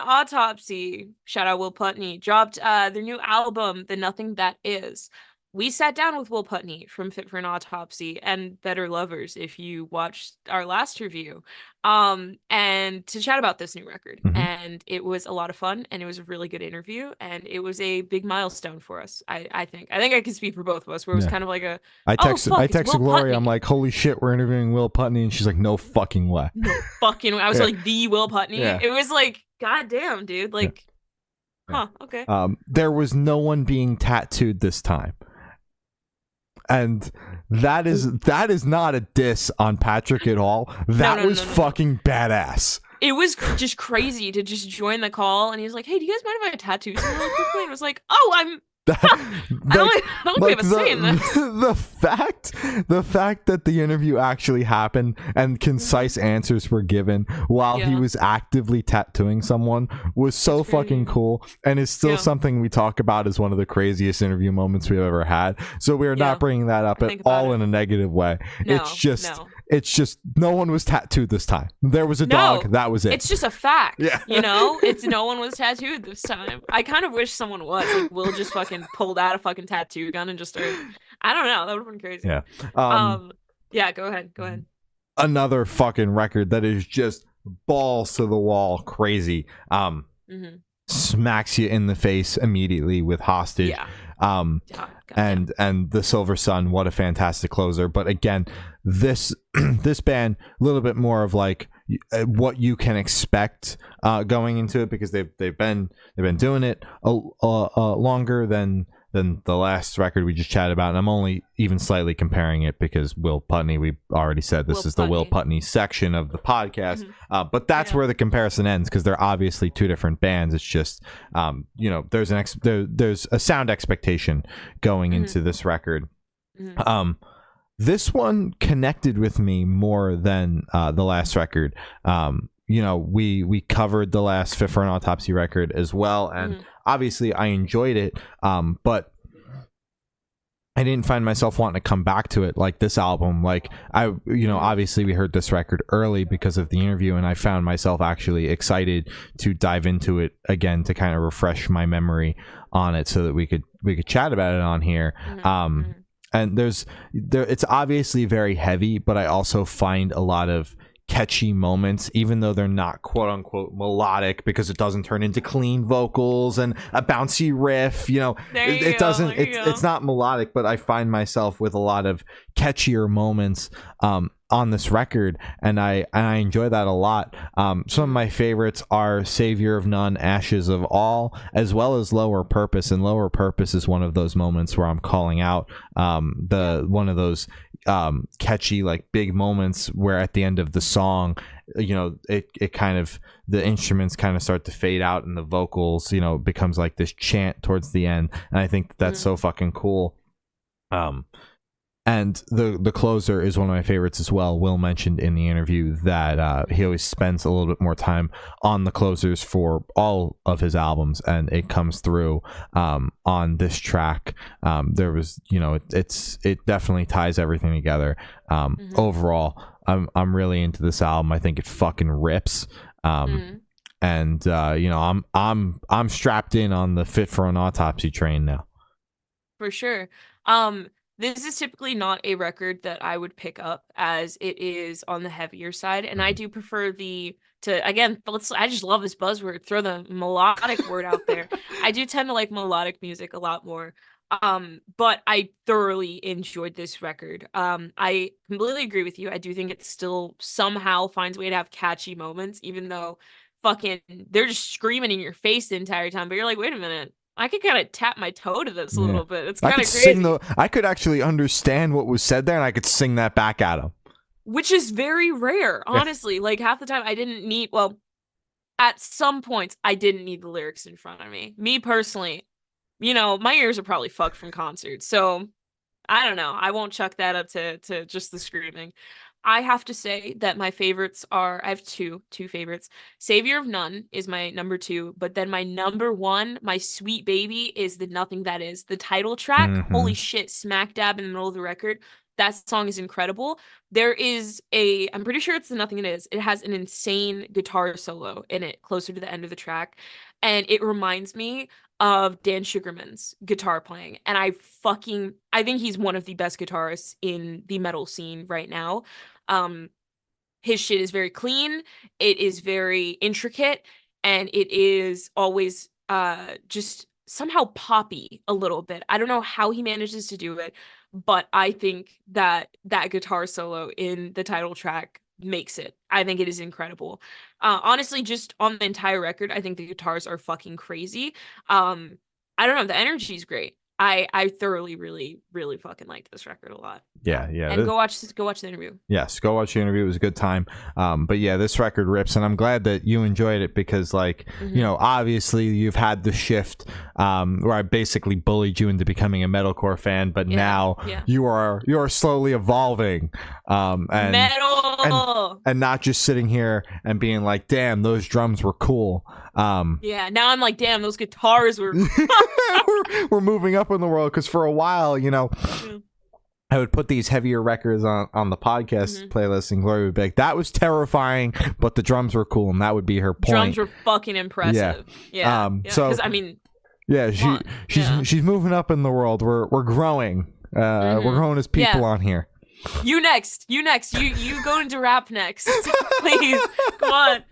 Autopsy, shout out Will Putney, dropped their new album, The Nothing That Is. We sat down with Will Putney from Fit For An Autopsy and Better Lovers, if you watched our last review, and to chat about this new record. Hmm. And it was a lot of fun, and it was a really good interview, and it was a big milestone for us. I think. I think I can speak for both of us, where it was Yeah. kind of like a, I oh texted I fuck, it's texted Will Gloria. I'm Putney. like, holy shit, we're interviewing Will Putney, and she's like, no fucking way. No fucking, I was Yeah. like the Will Putney. Yeah. It was like, god damn, dude. Yeah. Like, Yeah. huh, okay. There was no one being tattooed this time. And that is not a diss on Patrick at all. That was fucking badass. It was just crazy to just join the call, and he was like, "Hey, do you guys mind if I tattoo someone really quickly?" And I was like, "Oh, I'm." I don't think we have a say in this. The fact that the interview actually happened and concise answers were given while he was actively tattooing someone was so fucking cool, and is still something we talk about as one of the craziest interview moments we've ever had. So we are not bringing that up at all in a negative way. It's just no one was tattooed this time. There was a dog. That was it. It's just a fact. Yeah. You know, it's no one was tattooed this time. I kind of wish someone was. Like, Will just fucking pulled out a fucking tattoo gun and just started. I don't know. That would have been crazy. Yeah. Yeah. Go ahead. Go ahead. Another fucking record that is just balls to the wall crazy. Smacks you in the face immediately with Hostage. Yeah. And the Silver Sun, what a fantastic closer. But again, this band, a little bit more of like what you can expect going into it, because they've been doing it longer than the last record we just chatted about. And I'm only even slightly comparing it because Will Putney, we already said this is the Will Putney section of the podcast. But that's where the comparison ends, because they're obviously two different bands. It's just there's there's a sound expectation going into this record. This one connected with me more than the last record. We covered the last Fit For An Autopsy record as well, and obviously I enjoyed it, but I didn't find myself wanting to come back to it like this album. Like, obviously we heard this record early because of the interview, and I found myself actually excited to dive into it again to kind of refresh my memory on it so that we could chat about it on here. And it's obviously very heavy, but I also find a lot of catchy moments, even though they're not quote unquote melodic, because it doesn't turn into clean vocals and a bouncy riff. It's not melodic, but I find myself with a lot of catchier moments on this record, and I enjoy that a lot. Some of my favorites are Savior of None, Ashes of All, as well as Lower Purpose. And Lower Purpose is one of those moments where I'm calling out one of those catchy, like, big moments where at the end of the song, it kind of, the instruments kind of start to fade out and the vocals, becomes like this chant towards the end, and I think that's so fucking cool. And the closer is one of my favorites as well. Will mentioned in the interview that he always spends a little bit more time on the closers for all of his albums, and it comes through on this track. There was, it definitely ties everything together. Overall, I'm really into this album. I think it fucking rips. And I'm strapped in on the Fit For An Autopsy train now. For sure. This is typically not a record that I would pick up, as it is on the heavier side, and I do prefer I just love this buzzword, throw the melodic word out there. I do tend to like melodic music a lot more. But I thoroughly enjoyed this record. I completely agree with you. I do think it still somehow finds a way to have catchy moments, even though fucking they're just screaming in your face the entire time, but you're like, wait a minute. I could kind of tap my toe to this a little bit. It's kind of crazy. I could actually understand what was said there, and I could sing that back at him. Which is very rare, honestly. Yeah. Like, half the time I didn't need, at some points, I didn't need the lyrics in front of me. Me personally, my ears are probably fucked from concerts. So, I don't know. I won't chuck that up to just the screaming. I have to say that my favorites are, I have two favorites. Savior of None is my number 2, but then my number 1, my sweet baby, is The Nothing That Is. The title track, holy shit, smack dab in the middle of the record. That song is incredible. I'm pretty sure it's the Nothing It Is. It has an insane guitar solo in it closer to the end of the track. And it reminds me of Dan Sugarman's guitar playing. And I think he's one of the best guitarists in the metal scene right now. Um, his shit is very clean, it is very intricate, and it is always just somehow poppy a little bit. I don't know how he manages to do it, but I think that that guitar solo in the title track makes it. I think it is incredible. Honestly, just on the entire record, I think the guitars are fucking crazy. I don't know, the energy is great. I thoroughly really fucking liked this record a lot. Yeah. And go watch the interview. Yes, go watch the interview. It was a good time. But yeah, this record rips, and I'm glad that you enjoyed it because, like, you know, obviously you've had the shift where I basically bullied you into becoming a metalcore fan, but now you are slowly evolving, and Metal. and not just sitting here and being like, "Damn, those drums were cool." Yeah, now I'm like, damn, those guitars were. we're moving up in the world because for a while, you know. I would put these heavier records on the podcast playlist, and Gloria would be like, that was terrifying, but the drums were cool, and that would be her point. Drums were fucking impressive. Yeah. So, I mean, yeah, she's moving up in the world. We're growing. We're growing as people on here. You next. You go into rap next. Please. Come on.